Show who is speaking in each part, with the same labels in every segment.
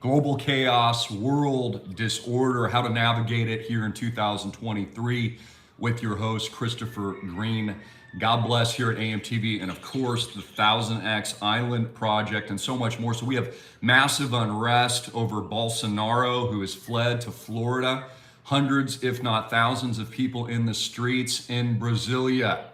Speaker 1: Global chaos, world disorder, how to navigate it here in 2023 with your host, Christopher Greene. God bless here at AMTV, and of course, the 1000X Island Project, and so much more. So we have massive unrest over Bolsonaro, who has fled to Florida. Hundreds, if not thousands, of people in the streets in Brasilia.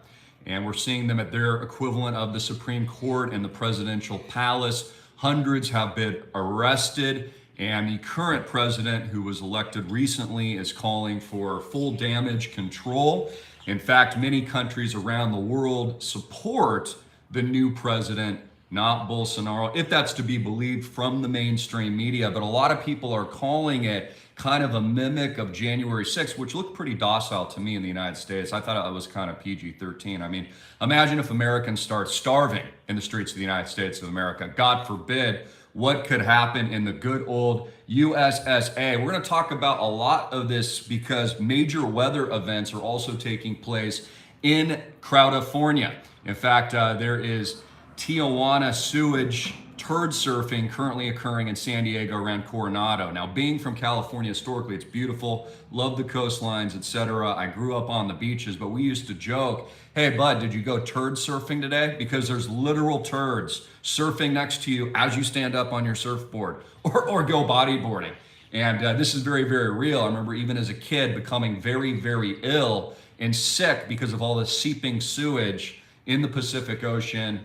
Speaker 1: And we're seeing them at their equivalent of the Supreme Court and the presidential palace. Hundreds have been arrested, and the current president, who was elected recently, is calling for full damage control. In fact, many countries around the world support the new president, not Bolsonaro, if that's to be believed from the mainstream media. But a lot of people are calling it kind of a mimic of January 6th, which looked pretty docile to me in the United States. I thought it was kind of PG-13. I mean, imagine if Americans start starving in the streets of the United States of America. God forbid, what could happen in the good old USSA? We're going to talk about a lot of this because major weather events are also taking place in California. In fact, there is Tijuana sewage turd surfing currently occurring in San Diego around Coronado. Now, being from California, historically, it's beautiful. Love the coastlines, etc. I grew up on the beaches, but we used to joke, hey, bud, did you go turd surfing today? Because there's literal turds surfing next to you as you stand up on your surfboard or go bodyboarding. And this is very, very real. I remember even as a kid becoming very, very ill and sick because of all the seeping sewage in the Pacific Ocean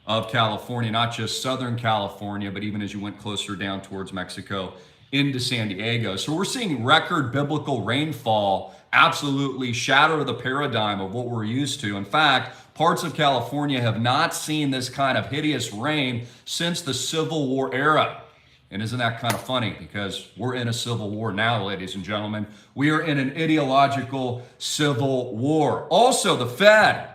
Speaker 1: of California, not just Southern California, but even as you went closer down towards Mexico into San Diego. So we're seeing record biblical rainfall absolutely shatter the paradigm of what we're used to. In fact, parts of California have not seen this kind of hideous rain since the Civil War era. And isn't that kind of funny? Because we're in a civil war now, ladies and gentlemen. We are in an ideological civil war. Also, the Fed.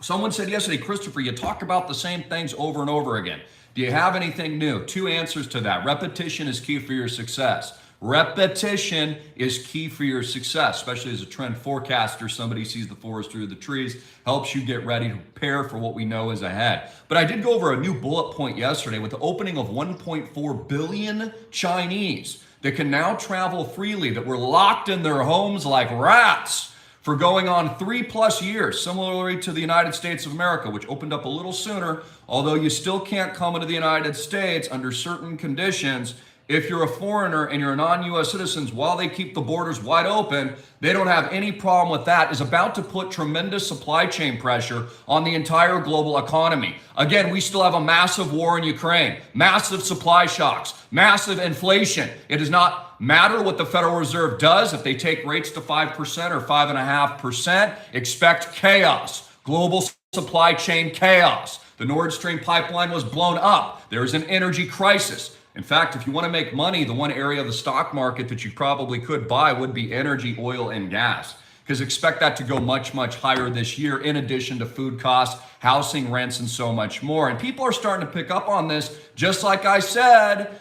Speaker 1: Someone said yesterday, Christopher, you talk about the same things over and over again. Do you have anything new? Two answers to that. Repetition is key for your success. Repetition is key for your success, especially as a trend forecaster. Somebody sees the forest through the trees, helps you get ready to prepare for what we know is ahead. But I did go over a new bullet point yesterday with the opening of 1.4 billion Chinese that can now travel freely, that were locked in their homes like rats for going on 3+ years, similarly to the United States of America, which opened up a little sooner, although you still can't come into the United States under certain conditions. If you're a foreigner and you're a non-U.S. citizens, while they keep the borders wide open, they don't have any problem with that, is about to put tremendous supply chain pressure on the entire global economy. Again, we still have a massive war in Ukraine, massive supply shocks, massive inflation. It does not matter what the Federal Reserve does. If they take rates to 5% or 5.5%, expect chaos, global supply chain chaos. The Nord Stream pipeline was blown up. There's an energy crisis. In fact, if you want to make money, the one area of the stock market that you probably could buy would be energy, oil, and gas. Because expect that to go much, much higher this year, in addition to food costs, housing, rents, and so much more. And people are starting to pick up on this. Just like I said,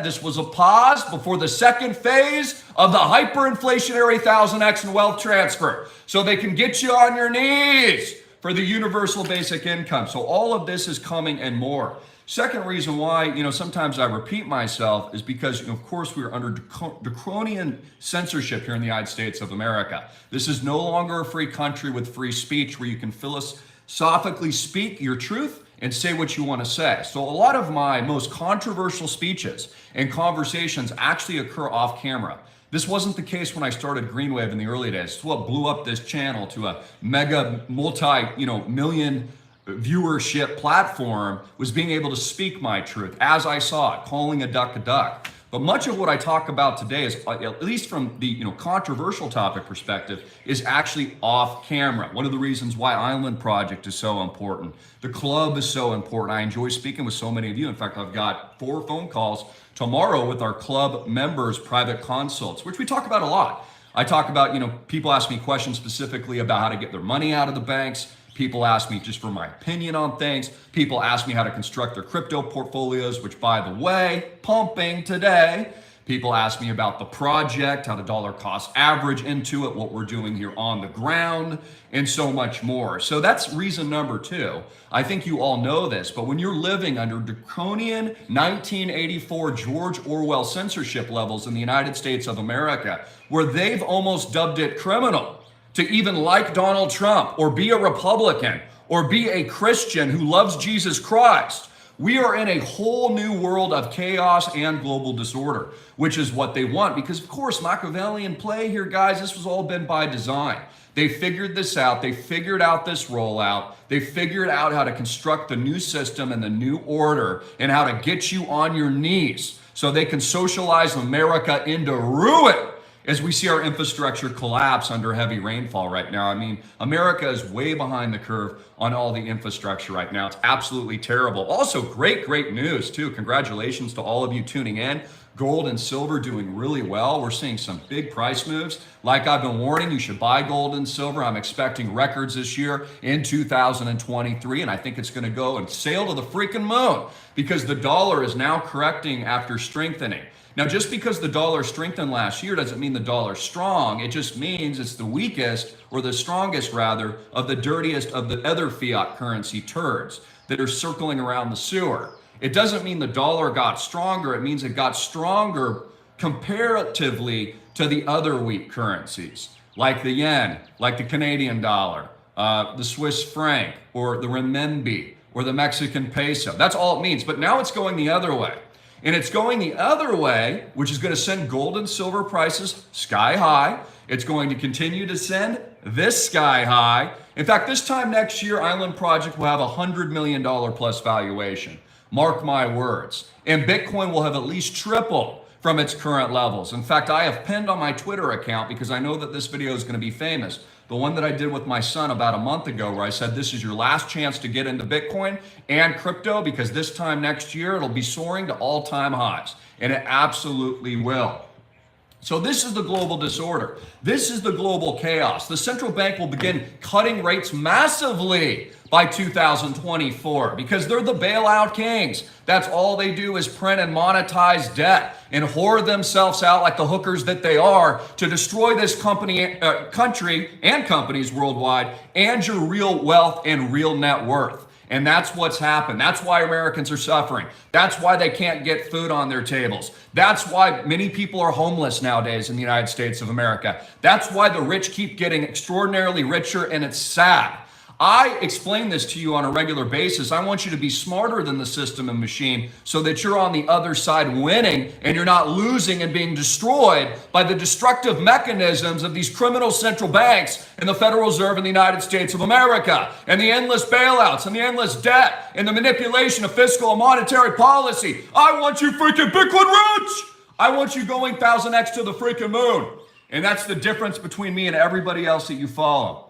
Speaker 1: this was a pause before the second phase of the hyperinflationary 1000X and wealth transfer. So they can get you on your knees for the universal basic income. So all of this is coming and more. Second reason why, sometimes I repeat myself is because, of course, we are under draconian censorship here in the United States of America. This is no longer a free country with free speech where you can philosophically speak your truth and say what you want to say. So a lot of my most controversial speeches and conversations actually occur off camera. This wasn't the case when I started Greenwave in the early days. It's what blew up this channel to a mega million viewership platform, was being able to speak my truth as I saw it, calling a duck a duck. But much of what I talk about today is, at least from the controversial topic perspective, is actually off camera. One of the reasons why Island Project is so important. The club is so important. I enjoy speaking with so many of you. In fact, I've got 4 phone calls tomorrow with our club members' private consults, which we talk about a lot. I talk about, people ask me questions specifically about how to get their money out of the banks. People ask me just for my opinion on things. People ask me how to construct their crypto portfolios, which, by the way, pumping today. People ask me about the project, how the dollar cost average into it, what we're doing here on the ground, and so much more. So that's reason number 2. I think you all know this, but when you're living under draconian 1984 George Orwell censorship levels in the United States of America, where they've almost dubbed it criminal to even like Donald Trump or be a Republican or be a Christian who loves Jesus Christ, we are in a whole new world of chaos and global disorder, which is what they want. Because, of course, Machiavellian play here, guys, this was all been by design. They figured this out. They figured out this rollout. They figured out how to construct the new system and the new order and how to get you on your knees so they can socialize America into ruin as we see our infrastructure collapse under heavy rainfall right now. I mean, America is way behind the curve on all the infrastructure right now. It's absolutely terrible. Also, great news too. Congratulations to all of you tuning in. Gold and silver doing really well. We're seeing some big price moves. Like I've been warning, you should buy gold and silver. I'm expecting records this year in 2023, and I think it's going to go and sail to the freaking moon because the dollar is now correcting after strengthening. Now, just because the dollar strengthened last year doesn't mean the dollar's strong. It just means it's the weakest, or the strongest rather, of the dirtiest of the other fiat currency turds that are circling around the sewer. It doesn't mean the dollar got stronger. It means it got stronger comparatively to the other weak currencies, like the yen, like the Canadian dollar, the Swiss franc, or the renminbi, or the Mexican peso. That's all it means. But now it's going the other way. And it's going the other way, which is going to send gold and silver prices sky high. It's going to continue to send this sky high. In fact, this time next year, Island Project will have $100 million plus valuation. Mark my words. And Bitcoin will have at least tripled from its current levels. In fact, I have pinned on my Twitter account, because I know that this video is going to be famous, the one that I did with my son about a month ago, where I said this is your last chance to get into Bitcoin and crypto, because this time next year it'll be soaring to all-time highs, and it absolutely will. So this is the global disorder. This is the global chaos. The central bank will begin cutting rates massively by 2024 because they're the bailout kings. That's all they do is print and monetize debt and whore themselves out like the hookers that they are to destroy this country and companies worldwide and your real wealth and real net worth. And that's what's happened. That's why Americans are suffering. That's why they can't get food on their tables. That's why many people are homeless nowadays in the United States of America. That's why the rich keep getting extraordinarily richer, and it's sad. I explain this to you on a regular basis. I want you to be smarter than the system and machine so that you're on the other side winning and you're not losing and being destroyed by the destructive mechanisms of these criminal central banks and the Federal Reserve in the United States of America, and the endless bailouts and the endless debt and the manipulation of fiscal and monetary policy. I want you freaking Bitcoin rich. I want you going 1000x to the freaking moon. And that's the difference between me and everybody else that you follow.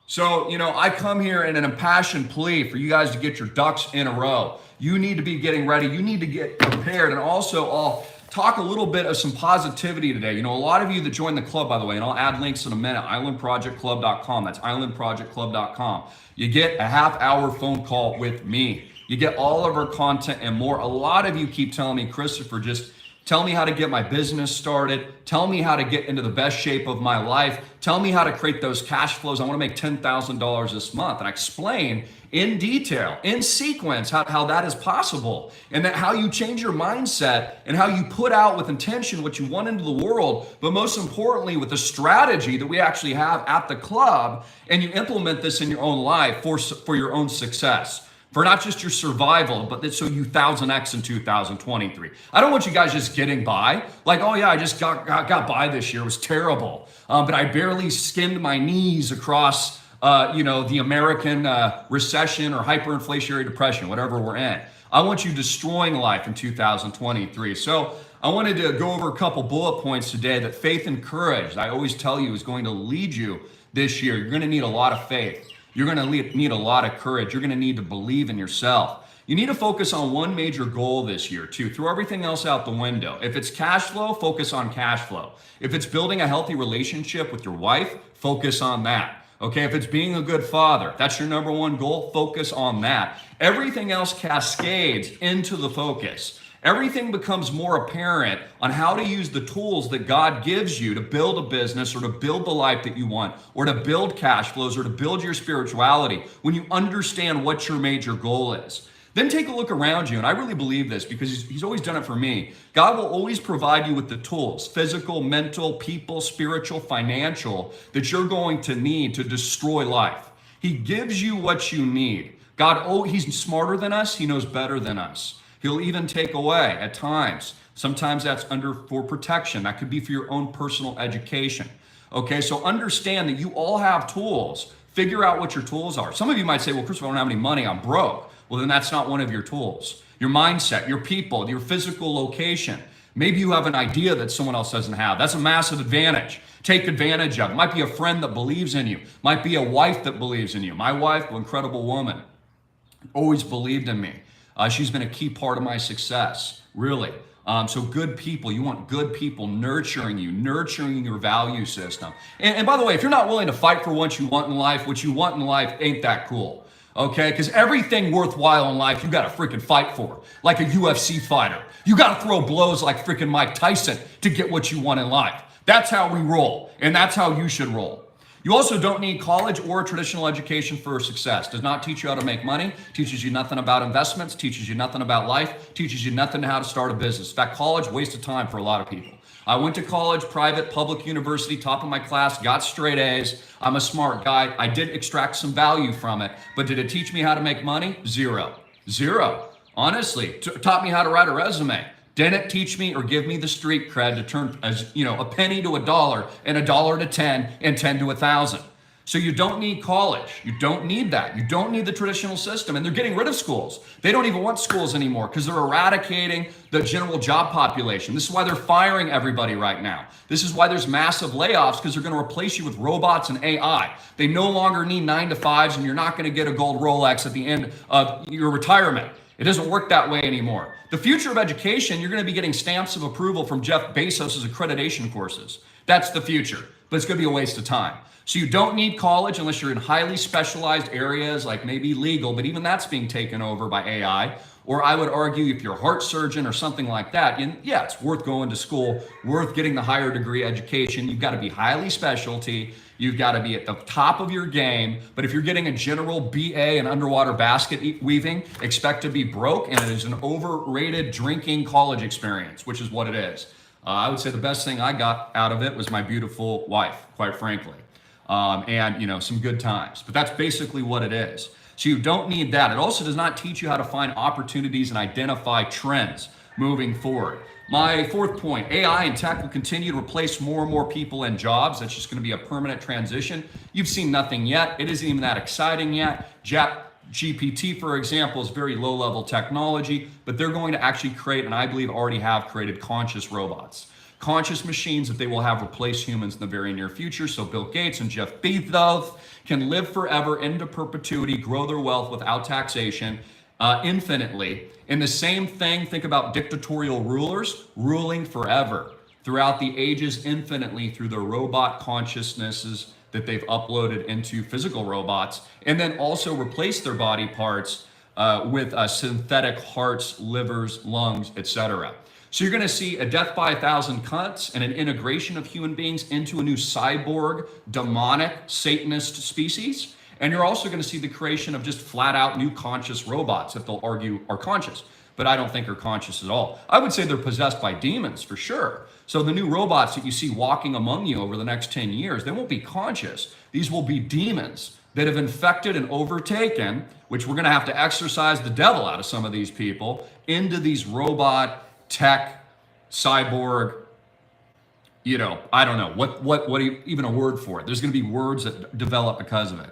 Speaker 1: So, I come here in an impassioned plea for you guys to get your ducks in a row. You need to be getting ready. You need to get prepared. And also, I'll talk a little bit of some positivity today. A lot of you that joined the club, by the way, and I'll add links in a minute, islandprojectclub.com. That's islandprojectclub.com. You get a half-hour phone call with me. You get all of our content and more. A lot of you keep telling me, Christopher, just tell me how to get my business started. Tell me how to get into the best shape of my life. Tell me how to create those cash flows. I want to make $10,000 this month. And I explain in detail, in sequence, how that is possible. And that how you change your mindset and how you put out with intention what you want into the world, but most importantly, with the strategy that we actually have at the club, and you implement this in your own life for your own success. For not just your survival, but so you 1000x in 2023. I don't want you guys just getting by. Like, oh yeah, I just got by this year. It was terrible. But I barely skimmed my knees across, the American recession or hyperinflationary depression, whatever we're in. I want you destroying life in 2023. So I wanted to go over a couple bullet points today that faith and courage, I always tell you, is going to lead you this year. You're going to need a lot of faith. You're going to need a lot of courage. You're going to need to believe in yourself. You need to focus on one major goal this year too. Throw everything else out the window. If it's cash flow, focus on cash flow. If it's building a healthy relationship with your wife, focus on that. Okay, if it's being a good father, that's your number one goal, focus on that. Everything else cascades into the focus. Everything becomes more apparent on how to use the tools that God gives you to build a business or to build the life that you want or to build cash flows or to build your spirituality when you understand what your major goal is. Then take a look around you, and I really believe this because he's always done it for me. God will always provide you with the tools, physical, mental, people, spiritual, financial, that you're going to need to destroy life. He gives you what you need. God, he's smarter than us. He knows better than us. He'll even take away at times. Sometimes that's for protection. That could be for your own personal education. Okay, so understand that you all have tools. Figure out what your tools are. Some of you might say, well, Christopher, I don't have any money. I'm broke. Well, then that's not one of your tools. Your mindset, your people, your physical location. Maybe you have an idea that someone else doesn't have. That's a massive advantage. Take advantage of it. Might be a friend that believes in you. Might be a wife that believes in you. My wife, an incredible woman, always believed in me. She's been a key part of my success, really. So good people, you want good people nurturing you, nurturing your value system. And by the way, if you're not willing to fight for what you want in life ain't that cool. Okay, because everything worthwhile in life, you got to freaking fight for, like a UFC fighter. You got to throw blows like freaking Mike Tyson to get what you want in life. That's how we roll, and that's how you should roll. You also don't need college or traditional education for success. Does not teach you how to make money, teaches you nothing about investments, teaches you nothing about life, teaches you nothing how to start a business. In fact, college, waste of time for a lot of people. I went to college, private, public university, top of my class, got straight A's. I'm a smart guy. I did extract some value from it, but did it teach me how to make money? Zero. Honestly, taught me how to write a resume. Didn't teach me or give me the street cred to turn a penny to $1 and $1 to 10 and 10 to 1,000. So you don't need college. You don't need that. You don't need the traditional system. And they're getting rid of schools. They don't even want schools anymore because they're eradicating the general job population. This is why they're firing everybody right now. This is why there's massive layoffs, because they're going to replace you with robots and AI. They no longer need 9 to 5s, and you're not going to get a gold Rolex at the end of your retirement. It doesn't work that way anymore. The future of education, you're going to be getting stamps of approval from Jeff Bezos' accreditation courses. That's the future, but it's going to be a waste of time. So you don't need college unless you're in highly specialized areas like maybe legal, but even that's being taken over by AI. Or I would argue if you're a heart surgeon or something like that, yeah, it's worth going to school, worth getting the higher degree education. You've got to be highly specialty. You've got to be at the top of your game. But if you're getting a general BA in underwater basket weaving, expect to be broke, and it is an overrated drinking college experience, which is what it is. I would say the best thing I got out of it was my beautiful wife, quite frankly. And some good times, but that's basically what it is. So you don't need that. It also does not teach you how to find opportunities and identify trends moving forward. My fourth point, AI and tech will continue to replace more and more people and jobs. That's just going to be a permanent transition. You've seen nothing yet. It isn't even that exciting yet. GPT, for example, is very low-level technology, but they're going to actually create, and I believe already have created, conscious robots. Conscious machines that they will have replace humans in the very near future. So Bill Gates and Jeff Bezos can live forever into perpetuity, grow their wealth without taxation infinitely. And the same thing, think about dictatorial rulers ruling forever throughout the ages infinitely through their robot consciousnesses that they've uploaded into physical robots, and then also replace their body parts with synthetic hearts, livers, lungs, etc. So you're going to see a death by 1,000 cuts and an integration of human beings into a new cyborg, demonic, Satanist species. And you're also going to see the creation of just flat out new conscious robots that they'll argue are conscious, but I don't think are conscious at all. I would say they're possessed by demons for sure. So the new robots that you see walking among you over the next 10 years, they won't be conscious. These will be demons that have infected and overtaken, which we're going to have to exorcise the devil out of some of these people, into these robot tech, cyborg, I don't know what even a word for it. There's going to be words that develop because of it.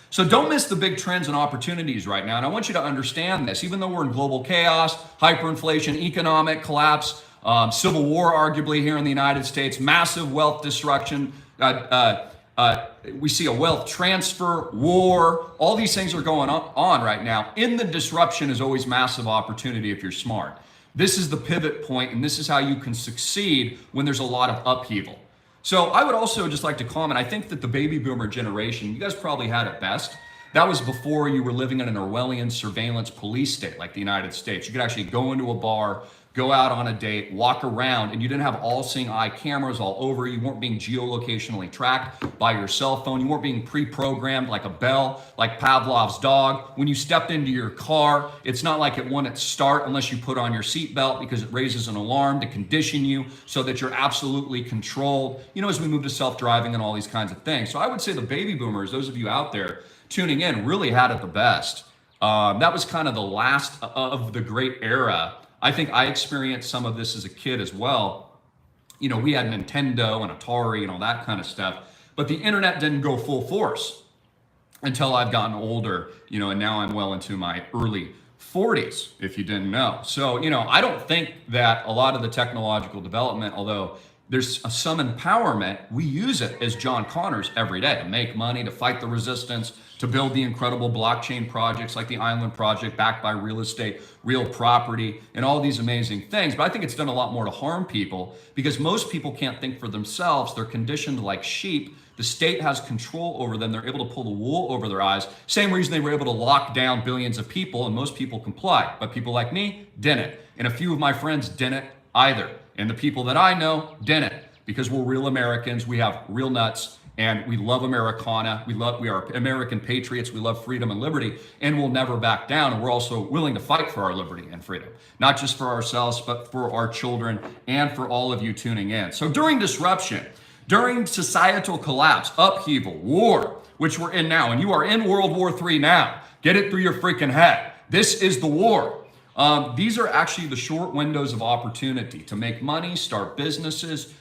Speaker 1: So don't miss the big trends and opportunities right now. And I want you to understand this, even though we're in global chaos, hyperinflation, economic collapse, civil war, arguably here in the United States, massive wealth destruction, we see a wealth transfer, war, all these things are going on right now. In the disruption is always massive opportunity if you're smart. This is the pivot point, and this is how you can succeed when there's a lot of upheaval. So I would also just like to comment, I think that the baby boomer generation, you guys probably had it best. That was before you were living in an Orwellian surveillance police state like the United States. You could actually go into a bar, go out on a date, walk around, and you didn't have all seeing eye cameras all over. You weren't being geolocationally tracked by your cell phone. You weren't being pre-programmed like a bell, like Pavlov's dog. When you stepped into your car, it's not like it wouldn't start unless you put on your seatbelt, because it raises an alarm to condition you so that you're absolutely controlled, as we move to self-driving and all these kinds of things. So I would say the baby boomers, those of you out there tuning in, really had it the best. That was kind of the last of the great era. I think I experienced some of this as a kid as well. We had Nintendo and Atari and all that kind of stuff, but the internet didn't go full force until I've gotten older, and now I'm well into my early 40s, if you didn't know. So, I don't think that a lot of the technological development, although there's some empowerment, we use it as John Connors every day to make money, to fight the resistance, to build the incredible blockchain projects like the Island Project, backed by real estate, real property, and all these amazing things. But I think it's done a lot more to harm people, because most people can't think for themselves. They're conditioned like sheep. The state has control over them. They're able to pull the wool over their eyes. Same reason they were able to lock down billions of people, and most people complied. But people like me didn't. And a few of my friends didn't either. And the people that I know didn't, because we're real Americans. We have real nuts, and we love Americana. We are American patriots. We love freedom and liberty, and we'll never back down. And we're also willing to fight for our liberty and freedom, not just for ourselves, but for our children and for all of you tuning in. So during disruption, during societal collapse, upheaval, war, which we're in now, and you are in World War III now, get it through your freaking head. This is the war. These are actually the short windows of opportunity to make money, start businesses,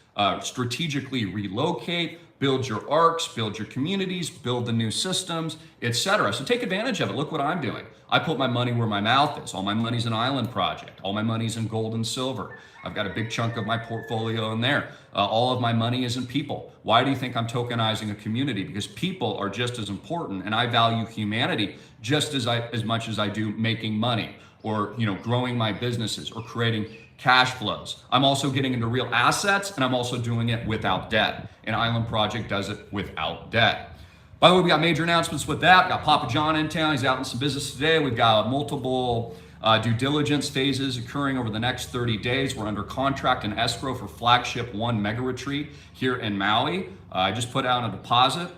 Speaker 1: strategically relocate, build your arcs, build your communities, build the new systems, etc. So take advantage of it. Look what I'm doing. I put my money where my mouth is. All my money's in Island Project. All my money's in gold and silver. I've got a big chunk of my portfolio in there. All of my money is in people. Why do you think I'm tokenizing a community? Because people are just as important, and I value humanity just as much as I do making money, or growing my businesses, or creating cash flows. I'm also getting into real assets, and I'm also doing it without debt. And Island Project does it without debt. By the way, we got major announcements with that. We got Papa John in town. He's out in some business today. We've got multiple due diligence phases occurring over the next 30 days. We're under contract and escrow for Flagship 1 Mega Retreat here in Maui. I just put out a deposit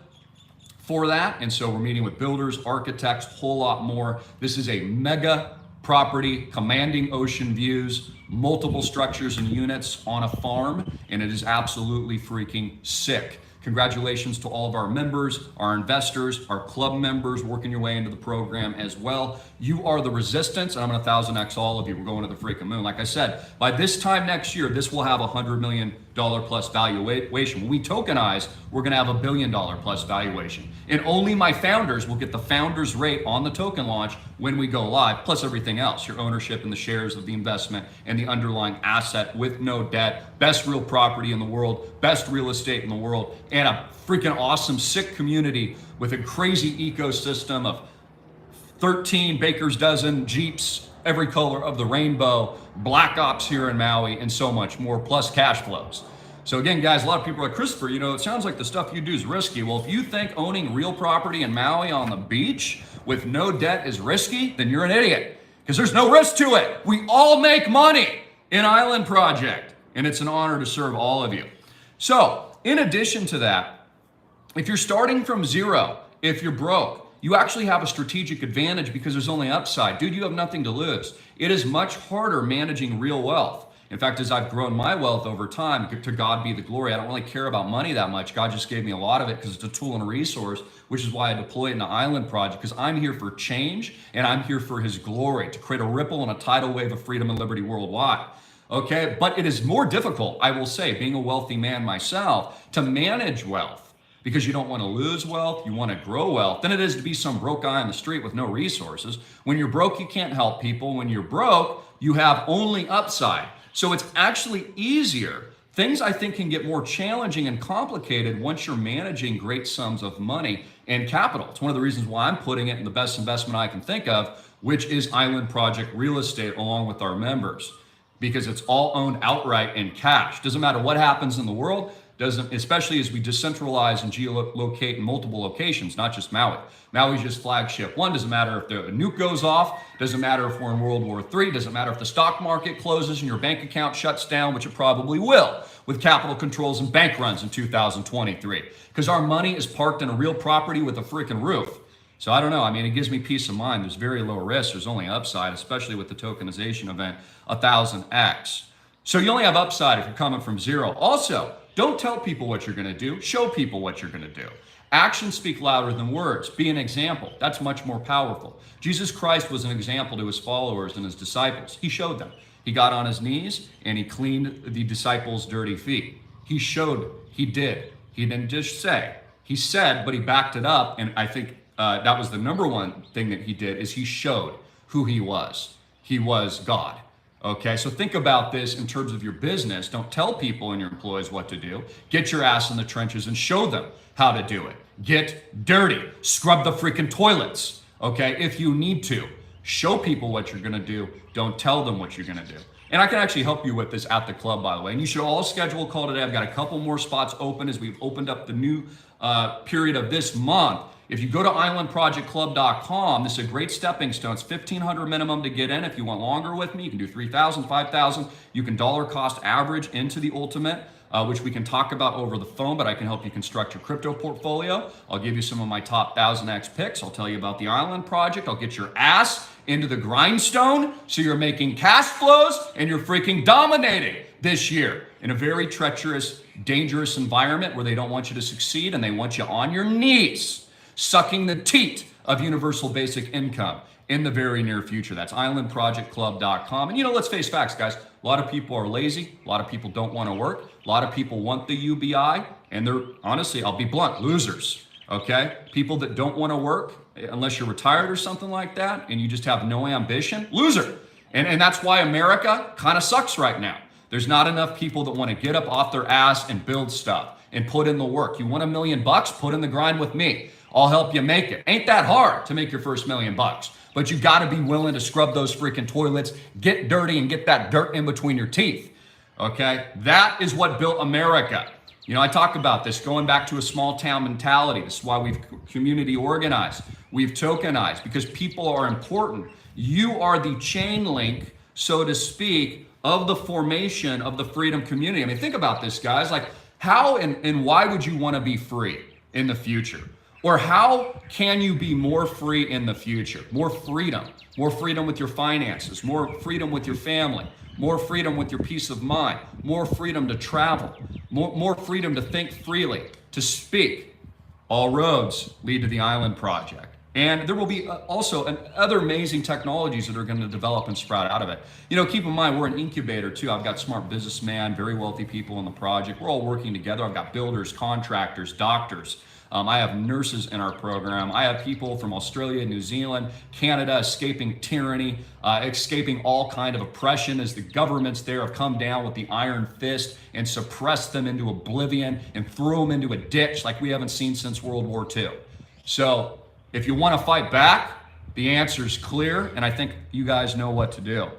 Speaker 1: for that. And so we're meeting with builders, architects, a whole lot more. This is a mega property, commanding ocean views, multiple structures and units on a farm, and it is absolutely freaking sick. Congratulations to all of our members, our investors, our club members working your way into the program as well. You are the resistance, and I'm going to 1000x all of you. We're going to the freaking moon. Like I said, by this time next year, this will have $100 million plus valuation. When we tokenize, we're going to have $1 billion plus valuation. And only my founders will get the founders rate on the token launch when we go live, plus everything else, your ownership in the shares of the investment and the underlying asset with no debt, best real property in the world, best real estate in the world, and a freaking awesome, sick community with a crazy ecosystem of 13 Baker's dozen Jeeps, every color of the rainbow, Black Ops here in Maui, and so much more, plus cash flows. So again, guys, a lot of people are like, Christopher, it sounds like the stuff you do is risky. Well, if you think owning real property in Maui on the beach with no debt is risky, then you're an idiot, because there's no risk to it. We all make money in Island Project, and it's an honor to serve all of you. So in addition to that, if you're starting from zero, if you're broke, you actually have a strategic advantage, because there's only upside. Dude, you have nothing to lose. It is much harder managing real wealth. In fact, as I've grown my wealth over time, to God be the glory. I don't really care about money that much. God just gave me a lot of it because it's a tool and a resource, which is why I deploy it in the Island Project, because I'm here for change, and I'm here for his glory, to create a ripple and a tidal wave of freedom and liberty worldwide. Okay, but it is more difficult, I will say, being a wealthy man myself, to manage wealth, because you don't want to lose wealth, you want to grow wealth, than it is to be some broke guy on the street with no resources. When you're broke, you can't help people. When you're broke, you have only upside. So it's actually easier. Things, I think, can get more challenging and complicated once you're managing great sums of money and capital. It's one of the reasons why I'm putting it in the best investment I can think of, which is Island Project Real Estate, along with our members, because it's all owned outright in cash. Doesn't matter what happens in the world. doesn't, especially as we decentralize and geolocate in multiple locations, not just Maui. Maui's just flagship one. Doesn't matter if the nuke goes off, doesn't matter if we're in World War III, doesn't matter if the stock market closes and your bank account shuts down, which it probably will, with capital controls and bank runs in 2023. Because our money is parked in a real property with a freaking roof. So I don't know. I mean, it gives me peace of mind. There's very low risk. There's only upside, especially with the tokenization event, 1000x. So you only have upside if you're coming from zero. Also, don't tell people what you're going to do. Show people what you're going to do. Actions speak louder than words. Be an example. That's much more powerful. Jesus Christ was an example to his followers and his disciples. He showed them. He got on his knees and he cleaned the disciples' dirty feet. He showed, he did. He didn't just say. He said, but he backed it up. And I think that was the number one thing that he did, is he showed who he was. He was God. Okay, so think about this in terms of your business. Don't tell people and your employees what to do. Get your ass in the trenches and show them how to do it. Get dirty. Scrub the freaking toilets, okay, if you need to. Show people what you're gonna do. Don't tell them what you're gonna do. And I can actually help you with this at the club, by the way. And you should all schedule a call today. I've got a couple more spots open as we've opened up the new period of this month. If you go to islandprojectclub.com, this is a great stepping stone. It's $1,500 minimum to get in. If you want longer with me, you can do $3,000, $5,000. You can dollar cost average into the ultimate, which we can talk about over the phone, but I can help you construct your crypto portfolio. I'll give you some of my top 1000x picks. I'll tell you about the Island Project. I'll get your ass into the grindstone so you're making cash flows and you're freaking dominating this year in a very treacherous, dangerous environment where they don't want you to succeed and they want you on your knees, sucking the teat of universal basic income in the very near future. That's islandprojectclub.com. And let's face facts, guys. A lot of people are lazy. A lot of people don't want to work. A lot of people want the UBI, and they're, honestly, I'll be blunt, losers, okay? People that don't want to work, unless you're retired or something like that, and you just have no ambition, loser. And that's why America kind of sucks right now. There's not enough people that want to get up off their ass and build stuff and put in the work. You want $1 million? Put in the grind with me. I'll help you make it. Ain't that hard to make your first $1 million, but you got to be willing to scrub those freaking toilets, get dirty, and get that dirt in between your teeth. Okay, that is what built America. I talk about this going back to a small town mentality. This is why we've community organized, we've tokenized, because people are important. You are the chain link, so to speak, of the formation of the freedom community. I mean, think about this, guys. Like, how and why would you want to be free in the future? Or how can you be more free in the future? More freedom with your finances, more freedom with your family, more freedom with your peace of mind, more freedom to travel, more freedom to think freely, to speak. All roads lead to the Island Project. And there will be also other amazing technologies that are going to develop and sprout out of it. Keep in mind, we're an incubator too. I've got smart businessmen, very wealthy people in the project. We're all working together. I've got builders, contractors, doctors. I have nurses in our program. I have people from Australia, New Zealand, Canada, escaping tyranny, escaping all kind of oppression as the governments there have come down with the iron fist and suppressed them into oblivion and threw them into a ditch like we haven't seen since World War II. So if you want to fight back, the answer is clear, and I think you guys know what to do.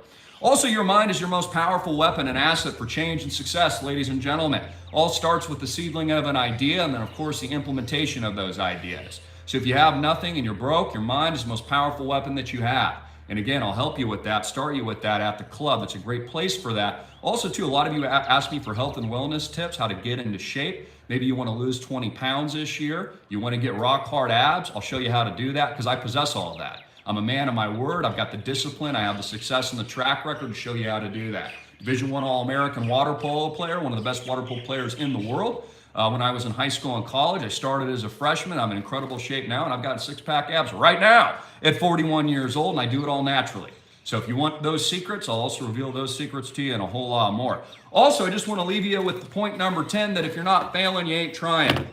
Speaker 1: Also, your mind is your most powerful weapon and asset for change and success, ladies and gentlemen. All starts with the seedling of an idea and then, of course, the implementation of those ideas. So if you have nothing and you're broke, your mind is the most powerful weapon that you have. And again, I'll help you with that, start you with that at the club. It's a great place for that. Also, too, a lot of you ask me for health and wellness tips, how to get into shape. Maybe you want to lose 20 pounds this year. You want to get rock hard abs. I'll show you how to do that because I possess all of that. I'm a man of my word. I've got the discipline. I have the success and the track record to show you how to do that. Division I All-American water polo player, one of the best water polo players in the world. When I was in high school and college, I started as a freshman. I'm in incredible shape now, and I've got six-pack abs right now at 41 years old, and I do it all naturally. So if you want those secrets, I'll also reveal those secrets to you and a whole lot more. Also, I just want to leave you with the point number 10, that if you're not failing, you ain't trying.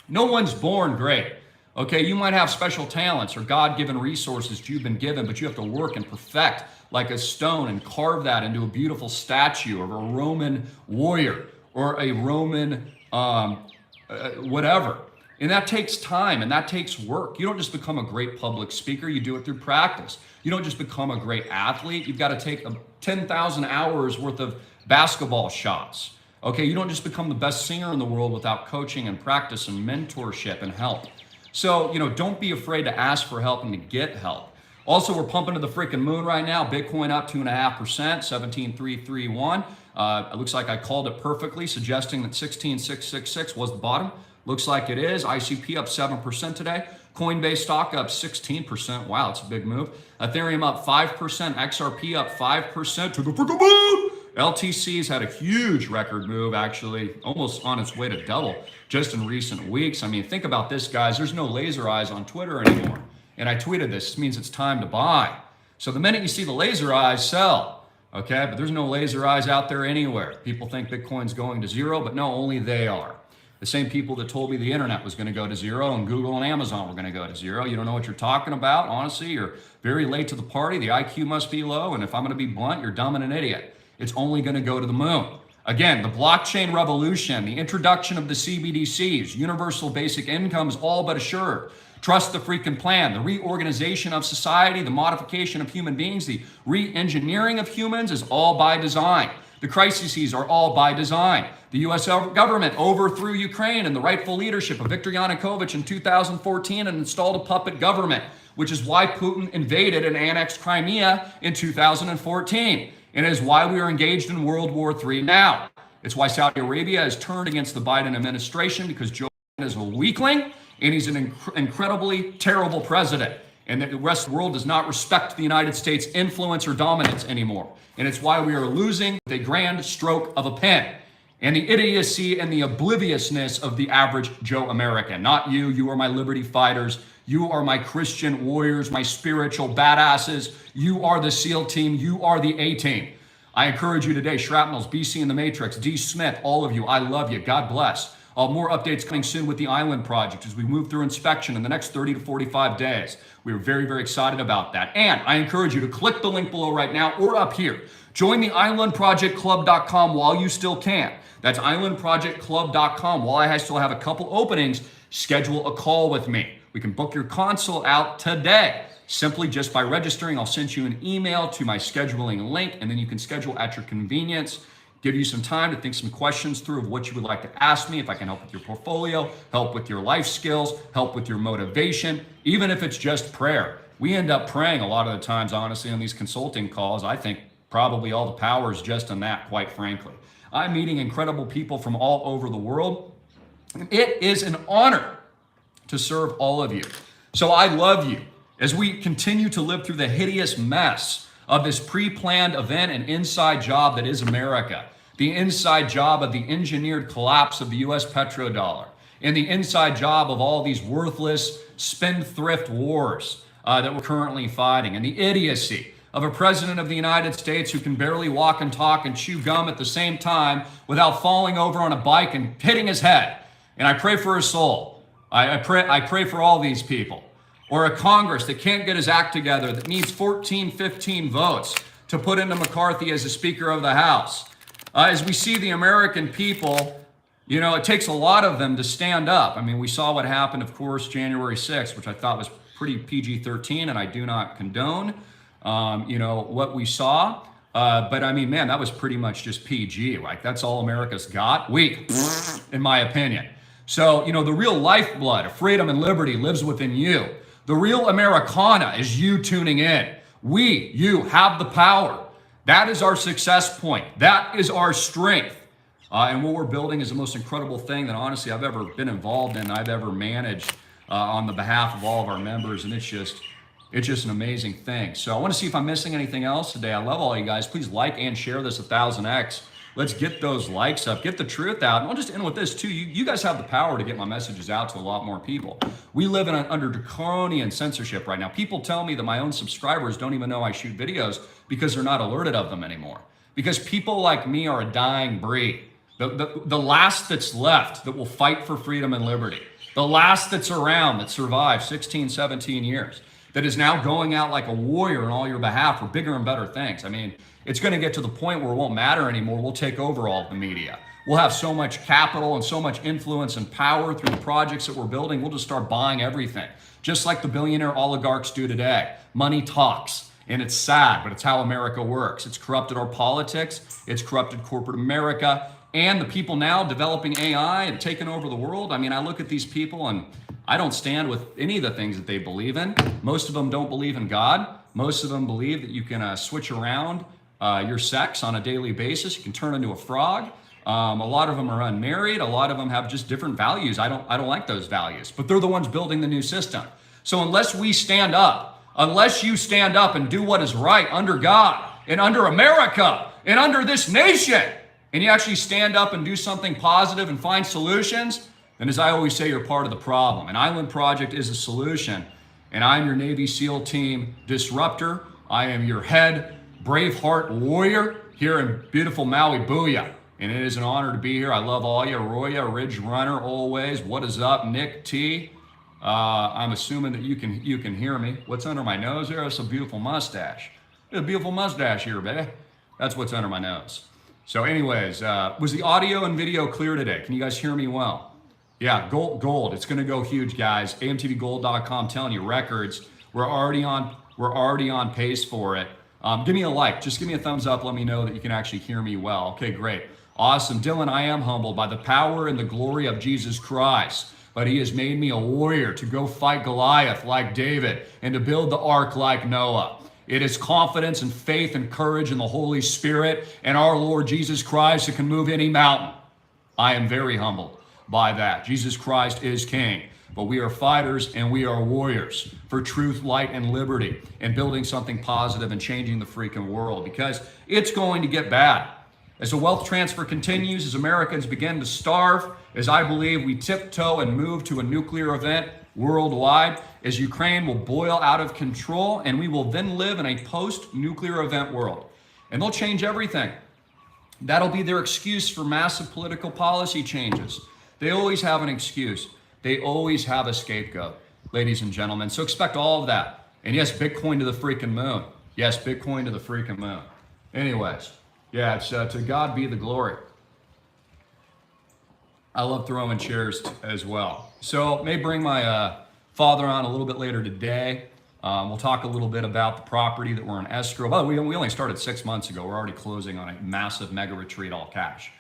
Speaker 1: No one's born great. Okay, you might have special talents or God-given resources you've been given, but you have to work and perfect like a stone and carve that into a beautiful statue of a Roman warrior or a Roman whatever. And that takes time and that takes work. You don't just become a great public speaker, you do it through practice. You don't just become a great athlete, you've got to take 10,000 hours worth of basketball shots. Okay, you don't just become the best singer in the world without coaching and practice and mentorship and help. So, don't be afraid to ask for help and to get help. Also, we're pumping to the freaking moon right now. Bitcoin up 2.5%, 17,331. It looks like I called it perfectly, suggesting that 16,666 was the bottom. Looks like it is. ICP up 7% today. Coinbase stock up 16%. Wow, it's a big move. Ethereum up 5%. XRP up 5% to the freaking moon. LTC's had a huge record move, actually, almost on its way to double just in recent weeks. I mean, think about this, guys. There's no laser eyes on Twitter anymore. And I tweeted this means it's time to buy. So the minute you see the laser eyes, sell. Okay, but there's no laser eyes out there anywhere. People think Bitcoin's going to zero, but no, only they are. The same people that told me the internet was going to go to zero and Google and Amazon were going to go to zero. You don't know what you're talking about. Honestly, you're very late to the party. The IQ must be low. And if I'm going to be blunt, you're dumb and an idiot. It's only going to go to the moon. Again, the blockchain revolution, the introduction of the CBDCs, universal basic income is all but assured. Trust the freaking plan, the reorganization of society, the modification of human beings, the re-engineering of humans is all by design. The crises are all by design. The U.S. government overthrew Ukraine and the rightful leadership of Viktor Yanukovych in 2014 and installed a puppet government, which is why Putin invaded and annexed Crimea in 2014. And it is why we are engaged in World War III now. It's why Saudi Arabia has turned against the Biden administration because Joe Biden is a weakling and he's an incredibly terrible president. And the rest of the world does not respect the United States' influence or dominance anymore. And it's why we are losing with a grand stroke of a pen. And the idiocy and the obliviousness of the average Joe American. Not you. You are my liberty fighters. You are my Christian warriors, my spiritual badasses. You are the SEAL team. You are the A team. I encourage you today, Shrapnels, BC in the Matrix, D. Smith, all of you, I love you. God bless. More updates coming soon with the Island Project as we move through inspection in the next 30 to 45 days. We are very, very excited about that. And I encourage you to click the link below right now or up here. Join the islandprojectclub.com while you still can. That's islandprojectclub.com. While I still have a couple openings, schedule a call with me. We can book your consult out today. Simply just by registering, I'll send you an email to my scheduling link, and then you can schedule at your convenience. Give you some time to think some questions through of what you would like to ask me, if I can help with your portfolio, help with your life skills, help with your motivation, even if it's just prayer. We end up praying a lot of the times, honestly, on these consulting calls. I think probably all the power is just in that, quite frankly. I'm meeting incredible people from all over the world. And it is an honor to serve all of you. So I love you as we continue to live through the hideous mess of this pre-planned event and inside job that is America. The inside job of the engineered collapse of the US petrodollar, and the inside job of all these worthless spendthrift wars that we're currently fighting, and the idiocy of a president of the United States who can barely walk and talk and chew gum at the same time without falling over on a bike and hitting his head. And I pray for his soul. I pray for all these people. Or a Congress that can't get his act together, that needs 14, 15 votes to put into McCarthy as the Speaker of the House. As we see the American people, it takes a lot of them to stand up. I mean, we saw what happened, of course, January 6th, which I thought was pretty PG-13, and I do not condone, what we saw. But I mean, man, that was pretty much just PG. Like, that's all America's got. Weak, in my opinion. So, the real lifeblood of freedom and liberty lives within you. The real Americana is you tuning in. You have the power. That is our success point. That is our strength. And what we're building is the most incredible thing that honestly I've ever been involved in, I've ever managed on the behalf of all of our members. And it's just an amazing thing. So I want to see if I'm missing anything else today. I love all you guys. Please like and share this 1000x. Let's get those likes up, get the truth out. And I'll just end with this too. You guys have the power to get my messages out to a lot more people. We live under draconian censorship right now. People tell me that my own subscribers don't even know I shoot videos because they're not alerted of them anymore. Because people like me are a dying breed. The last that's left that will fight for freedom and liberty. The last that's around that survived 16, 17 years. That is now going out like a warrior on all your behalf for bigger and better things. I mean, it's going to get to the point where it won't matter anymore. We'll take over all of the media. We'll have so much capital and so much influence and power through the projects that we're building. We'll just start buying everything, just like the billionaire oligarchs do today. Money talks. And it's sad, but it's how America works. It's corrupted our politics. It's corrupted corporate America. And the people now developing AI and taking over the world. I mean, I look at these people and I don't stand with any of the things that they believe in. Most of them don't believe in God. Most of them believe that you can switch around your sex on a daily basis. You can turn into a frog. A lot of them are unmarried. A lot of them have just different values. I don't like those values, but they're the ones building the new system. So unless we stand up, unless you stand up and do what is right under God and under America and under this nation, and you actually stand up and do something positive and find solutions, then as I always say, you're part of the problem. An Island Project is a solution. And I'm your Navy SEAL team disruptor. I am your head Braveheart warrior here in beautiful Maui, Booyah. And it is an honor to be here. I love all you. Roya, Ridge Runner, always. What is up, Nick T? I'm assuming that you can hear me. What's under my nose there? That's a beautiful mustache. There's a beautiful mustache here, baby. That's what's under my nose. So anyways, was the audio and video clear today? Can you guys hear me well? Yeah, gold. It's going to go huge, guys. AMTVgold.com, telling you, records. We're already on pace for it. Give me a like. Just give me a thumbs up. Let me know that you can actually hear me well. Okay, great. Awesome. Dylan, I am humbled by the power and the glory of Jesus Christ, but he has made me a warrior to go fight Goliath like David and to build the ark like Noah. It is confidence and faith and courage in the Holy Spirit and our Lord Jesus Christ that can move any mountain. I am very humbled by that. Jesus Christ is King, but we are fighters and we are warriors for truth, light, and liberty, and building something positive and changing the freaking world, because it's going to get bad. As the wealth transfer continues, as Americans begin to starve, as I believe we tiptoe and move to a nuclear event worldwide, as Ukraine will boil out of control, and we will then live in a post-nuclear event world. And they'll change everything. That'll be their excuse for massive political policy changes. They always have an excuse. They always have a scapegoat, ladies and gentlemen. So expect all of that. And yes, Bitcoin to the freaking moon. Yes, Bitcoin to the freaking moon. Anyways, yeah, it's to God be the glory. I love throwing chairs as well. So may bring my father on a little bit later today. We'll talk a little bit about the property that we're in escrow. But we only started 6 months ago. We're already closing on a massive mega retreat, all cash.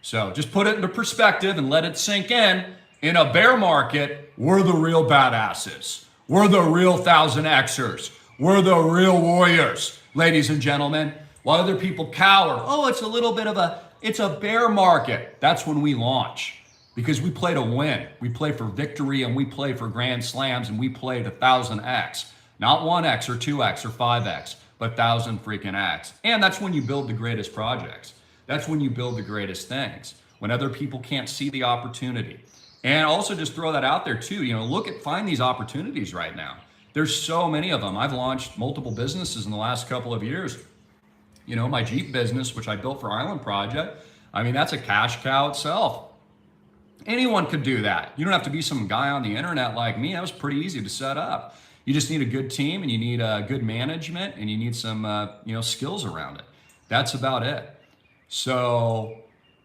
Speaker 1: So just put it into perspective and let it sink in. In a bear market, we're the real badasses. We're the real 1000Xers. We're the real warriors, ladies and gentlemen. While other people cower, oh, it's a little bit of it's a bear market. That's when we launch, because we play to win. We play for victory, and we play for grand slams, and we play to 1000X. Not 1X or 2X or 5X, but 1000 freaking X. And that's when you build the greatest projects. That's when you build the greatest things, when other people can't see the opportunity. And also just throw that out there too. Find these opportunities right now. There's so many of them. I've launched multiple businesses in the last couple of years. My Jeep business, which I built for Island Project, I mean, that's a cash cow itself. Anyone could do that. You don't have to be some guy on the internet like me. That was pretty easy to set up. You just need a good team, and you need good management, and you need some skills around it. That's about it. So,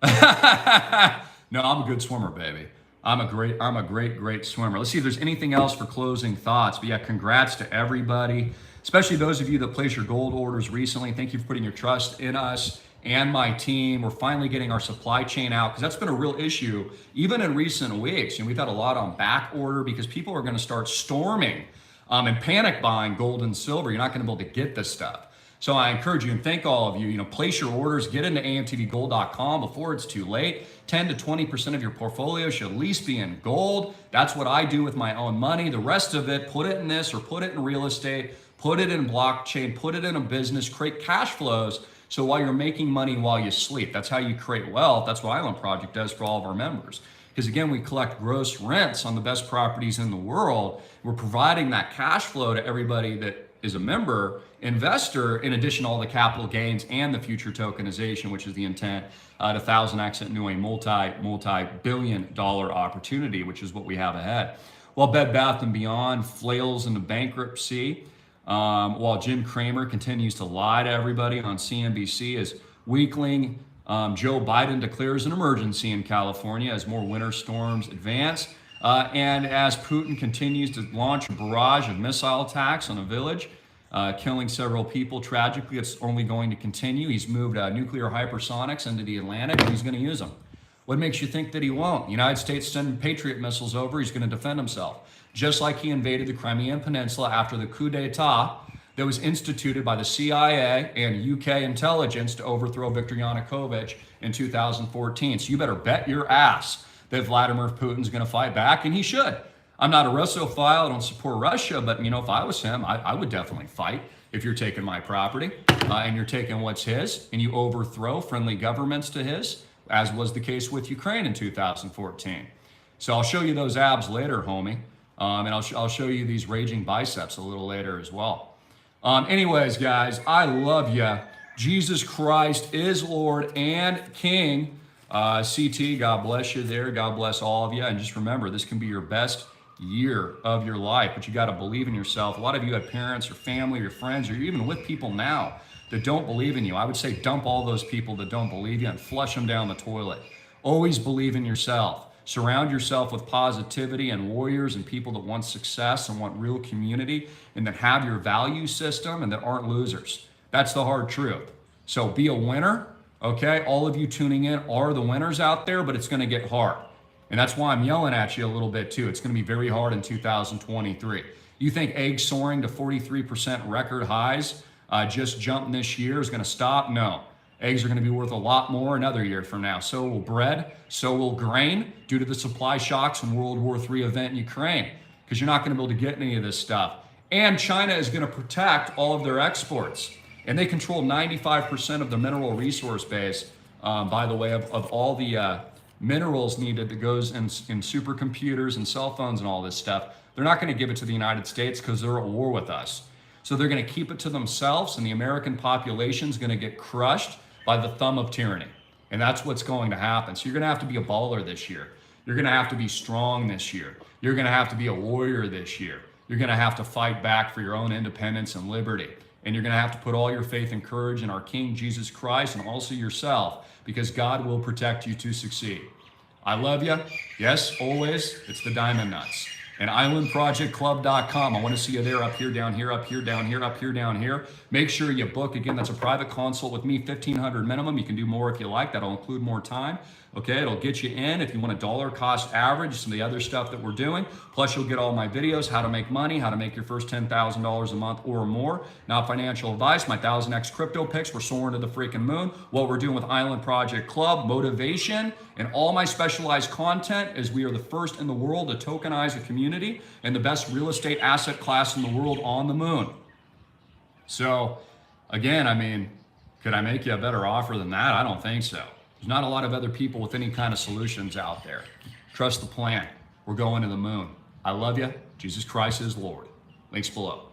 Speaker 1: no, I'm a good swimmer, baby. I'm a great swimmer. Let's see if there's anything else for closing thoughts. But yeah, congrats to everybody, especially those of you that placed your gold orders recently. Thank you for putting your trust in us and my team. We're finally getting our supply chain out, because that's been a real issue even in recent weeks. We've had a lot on back order because people are going to start storming and panic buying gold and silver. You're not going to be able to get this stuff. So I encourage you and thank all of you, place your orders, get into AMTVgold.com before it's too late. 10 to 20% of your portfolio should at least be in gold. That's what I do with my own money. The rest of it, put it in this or put it in real estate, put it in blockchain, put it in a business, create cash flows. So while you're making money while you sleep, that's how you create wealth. That's what Island Project does for all of our members. Because again, we collect gross rents on the best properties in the world. We're providing that cash flow to everybody that is a member investor, in addition to all the capital gains and the future tokenization, which is the intent to 1000X into a multi-billion dollar opportunity, which is what we have ahead. While Bed Bath & Beyond flails into bankruptcy, while Jim Cramer continues to lie to everybody on CNBC, as weakling Joe Biden declares an emergency in California as more winter storms advance, and as Putin continues to launch a barrage of missile attacks on a village killing several people. Tragically, it's only going to continue. He's moved nuclear hypersonics into the Atlantic, and he's going to use them. What makes you think that he won't? The United States sending Patriot missiles over, he's going to defend himself. Just like he invaded the Crimean Peninsula after the coup d'etat that was instituted by the CIA and UK intelligence to overthrow Viktor Yanukovych in 2014. So you better bet your ass that Vladimir Putin's going to fight back, and he should. I'm not a Russophile, I don't support Russia, but if I was him, I would definitely fight. If you're taking my property and you're taking what's his and you overthrow friendly governments to his, as was the case with Ukraine in 2014. So I'll show you those abs later, homie. And I'll show you these raging biceps a little later as well. Anyways, guys, I love you. Jesus Christ is Lord and King. CT, God bless you there. God bless all of you. And just remember, this can be your best year of your life, but you got to believe in yourself. A lot of you have parents or family or friends, or you're even with people now that don't believe in you. I would say dump all those people that don't believe you and flush them down the toilet. Always believe in yourself. Surround yourself with positivity and warriors and people that want success and want real community and that have your value system and that aren't losers. That's the hard truth. So be a winner, okay? All of you tuning in are the winners out there, but it's going to get hard. And that's why I'm yelling at you a little bit too. It's going to be very hard in 2023. You think eggs soaring to 43% record highs just jumping this year is going to stop? No. Eggs are going to be worth a lot more another year from now. So will bread, so will grain, due to the supply shocks and World War III event in Ukraine, because you're not going to be able to get any of this stuff. And China is going to protect all of their exports. And they control 95% of the mineral resource base, by the way, of all the minerals needed that goes in supercomputers and cell phones and all this stuff. They're not going to give it to the United States because they're at war with us. So they're going to keep it to themselves, and the American population is going to get crushed by the thumb of tyranny. And that's what's going to happen. So you're going to have to be a baller this year. You're going to have to be strong this year. You're going to have to be a warrior this year. You're going to have to fight back for your own independence and liberty. And you're going to have to put all your faith and courage in our King Jesus Christ and also yourself, because God will protect you to succeed. I love you. Yes, always. It's the Diamond Nuts. And islandprojectclub.com. I want to see you there, up here, down here, up here, down here, up here, down here. Make sure you book. Again, that's a private consult with me, $1,500 minimum. You can do more if you like. That'll include more time. Okay, it'll get you in. If you want a dollar cost average, some of the other stuff that we're doing. Plus, you'll get all my videos, how to make money, how to make your first $10,000 a month or more. Not financial advice, my 1000X crypto picks. We're soaring to the freaking moon. What we're doing with Island Project Club, motivation, and all my specialized content is we are the first in the world to tokenize a community and the best real estate asset class in the world on the moon. So, again, I mean, could I make you a better offer than that? I don't think so. There's not a lot of other people with any kind of solutions out there. Trust the plan. We're going to the moon. I love you. Jesus Christ is Lord. Links below.